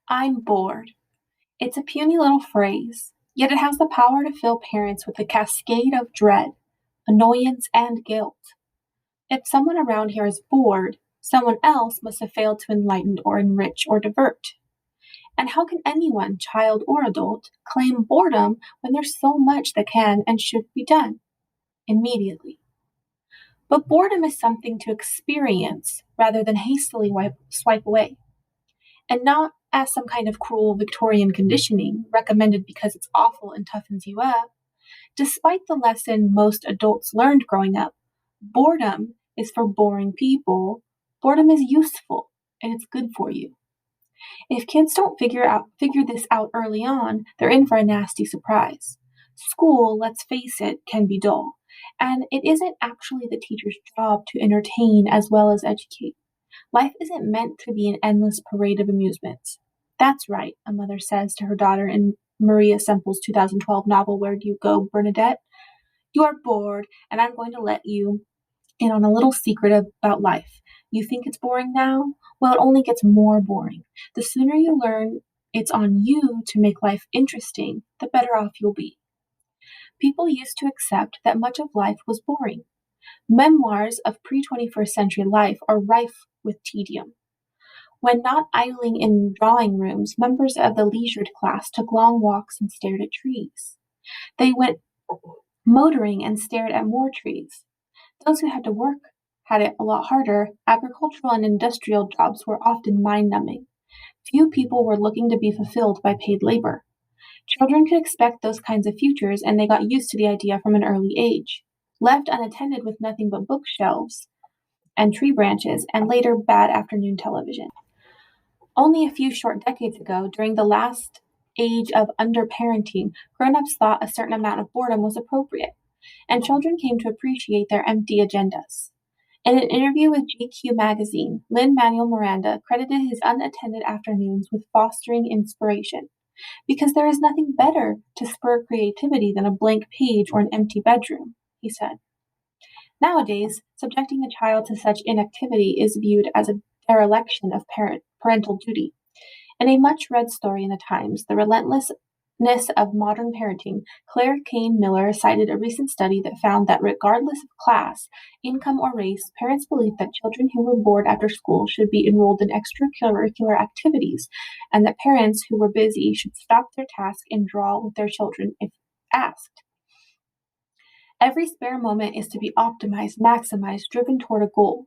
I'm bored. It's a puny little phrase, yet it has the power to fill parents with a cascade of dread, annoyance, and guilt. If someone around here is bored, someone else must have failed to enlighten or enrich or divert. And how can anyone, child or adult, claim boredom when there's so much that can and should be done immediately? But boredom is something to experience rather than hastily swipe away, and not as some kind of cruel Victorian conditioning recommended because it's awful and toughens you up. Despite the lesson most adults learned growing up, boredom is for boring people. Boredom is useful and it's good for you. If kids don't figure this out early on, they're in for a nasty surprise. School, let's face it, can be dull, and it isn't actually the teacher's job to entertain as well as educate. Life isn't meant to be an endless parade of amusements. That's right, a mother says to her daughter in Maria Semple's 2012 novel, Where Do You Go, Bernadette? You are bored, and I'm going to let you in on a little secret about life. You think it's boring now? Well, it only gets more boring. The sooner you learn it's on you to make life interesting, the better off you'll be. People used to accept that much of life was boring. Memoirs of pre 21st century life are rife with tedium. When not idling in drawing rooms, members of the leisured class took long walks and stared at trees. They went motoring and stared at more trees. Those who had to work had it a lot harder. Agricultural and industrial jobs were often mind-numbing. Few people were looking to be fulfilled by paid labor. Children could expect those kinds of futures, and they got used to the idea from an early age. Left unattended with nothing but bookshelves and tree branches, and later bad afternoon television. Only a few short decades ago, during the last age of underparenting, grown-ups thought a certain amount of boredom was appropriate, and children came to appreciate their empty agendas. In an interview with GQ magazine, Lin-Manuel Miranda credited his unattended afternoons with fostering inspiration, because there is nothing better to spur creativity than a blank page or an empty bedroom, he said. Nowadays, subjecting a child to such inactivity is viewed as a dereliction of parental duty. In a much-read story in the Times, The Relentlessness of Modern Parenting, Claire Kane Miller cited a recent study that found that regardless of class, income, or race, parents believed that children who were bored after school should be enrolled in extracurricular activities, and that parents who were busy should stop their task and draw with their children if asked. Every spare moment is to be optimized, maximized, driven toward a goal.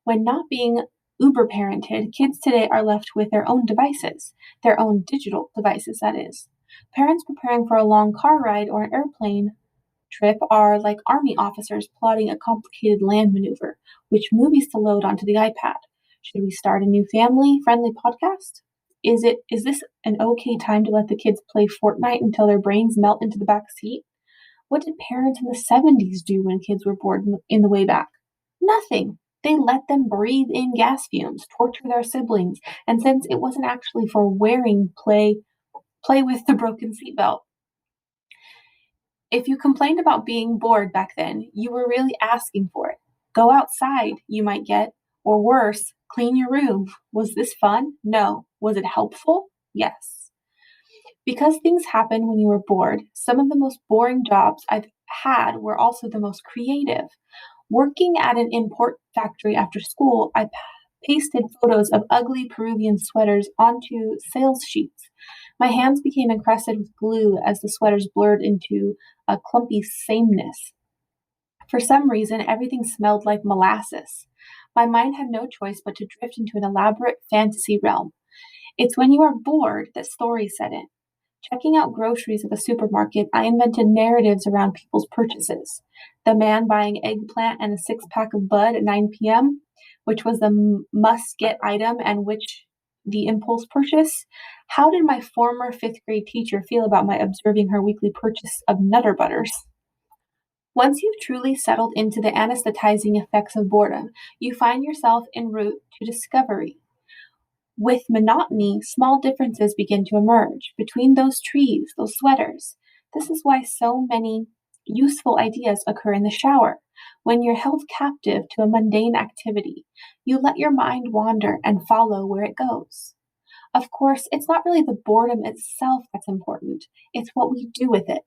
When not being uber parented, kids today are left with their own devices, their own digital devices, that is. Parents preparing for a long car ride or an airplane trip are like army officers plotting a complicated land maneuver, which movies to load onto the iPad. Should we start a new family friendly podcast? Is this an okay time to let the kids play Fortnite until their brains melt into the back seat? What did parents in the 70s do when kids were bored in the way back? Nothing. They let them breathe in gas fumes, torture their siblings, and since it wasn't actually for wearing, play with the broken seatbelt. If you complained about being bored back then, you were really asking for it. Go outside, you might get, or worse, clean your room. Was this fun? No. Was it helpful? Yes. Because things happen when you were bored, some of the most boring jobs I've had were also the most creative. Working at an import factory after school, I pasted photos of ugly Peruvian sweaters onto sales sheets. My hands became encrusted with glue as the sweaters blurred into a clumpy sameness. For some reason, everything smelled like molasses. My mind had no choice but to drift into an elaborate fantasy realm. It's when you are bored that stories set in. Checking out groceries at the supermarket, I invented narratives around people's purchases. The man buying eggplant and a six-pack of Bud at 9 p.m., which was the must-get item and which the impulse purchase. How did my former fifth-grade teacher feel about my observing her weekly purchase of Nutter Butters? Once you've truly settled into the anesthetizing effects of boredom, you find yourself en route to discovery. With monotony, small differences begin to emerge between those trees, those sweaters. This is why so many useful ideas occur in the shower. When you're held captive to a mundane activity, you let your mind wander and follow where it goes. Of course, it's not really the boredom itself that's important, it's what we do with it.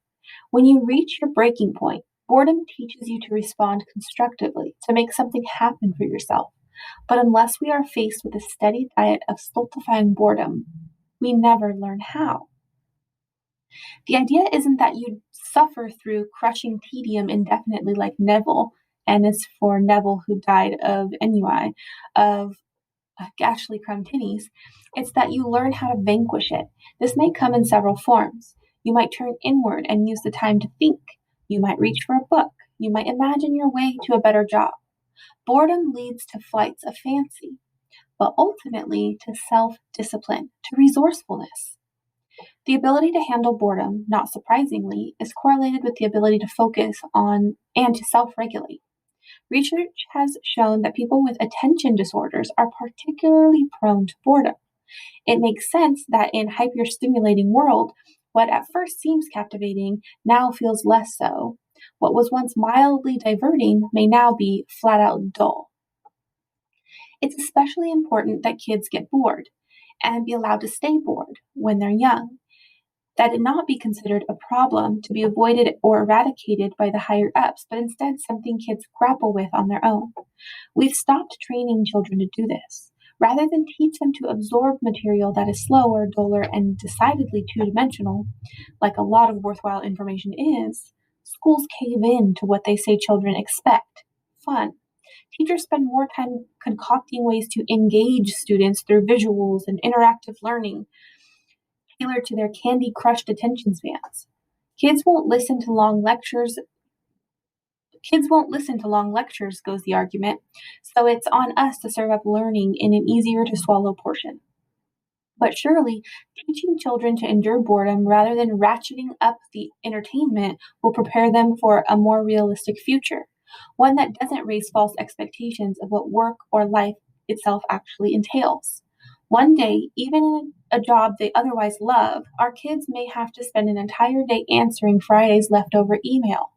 When you reach your breaking point, boredom teaches you to respond constructively, to make something happen for yourself. But unless we are faced with a steady diet of stultifying boredom, we never learn how. The idea isn't that you suffer through crushing tedium indefinitely like Neville, and it's for Neville who died of ennui, of Gashly Crumb Tinnies. It's that you learn how to vanquish it. This may come in several forms. You might turn inward and use the time to think. You might reach for a book. You might imagine your way to a better job. Boredom leads to flights of fancy, but ultimately to self discipline, to resourcefulness. The ability to handle boredom, not surprisingly, is correlated with the ability to focus on and to self regulate. Research has shown that people with attention disorders are particularly prone to boredom. It makes sense that in hyperstimulating world, what at first seems captivating now feels less so. What was once mildly diverting may now be flat out dull. It's especially important that kids get bored and be allowed to stay bored when they're young. That it not be considered a problem to be avoided or eradicated by the higher ups, but instead something kids grapple with on their own. We've stopped training children to do this. Rather than teach them to absorb material that is slower, duller, and decidedly two dimensional, like a lot of worthwhile information is, schools cave in to what they say children expect fun. Teachers spend more time concocting ways to engage students through visuals and interactive learning tailored to their candy crushed attention spans. Kids won't listen to long lectures. Kids won't listen to long lectures, goes the argument, so it's on us to serve up learning in an easier to swallow portion. But surely, teaching children to endure boredom rather than ratcheting up the entertainment will prepare them for a more realistic future, one that doesn't raise false expectations of what work or life itself actually entails. One day, even in a job they otherwise love, our kids may have to spend an entire day answering Friday's leftover email.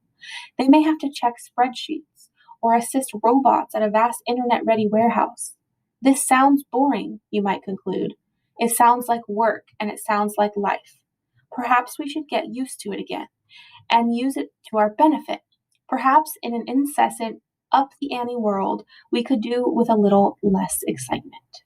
They may have to check spreadsheets or assist robots at a vast internet ready warehouse. This sounds boring, you might conclude. It sounds like work and it sounds like life. Perhaps we should get used to it again and use it to our benefit. Perhaps in an incessant, up the ante world, we could do with a little less excitement.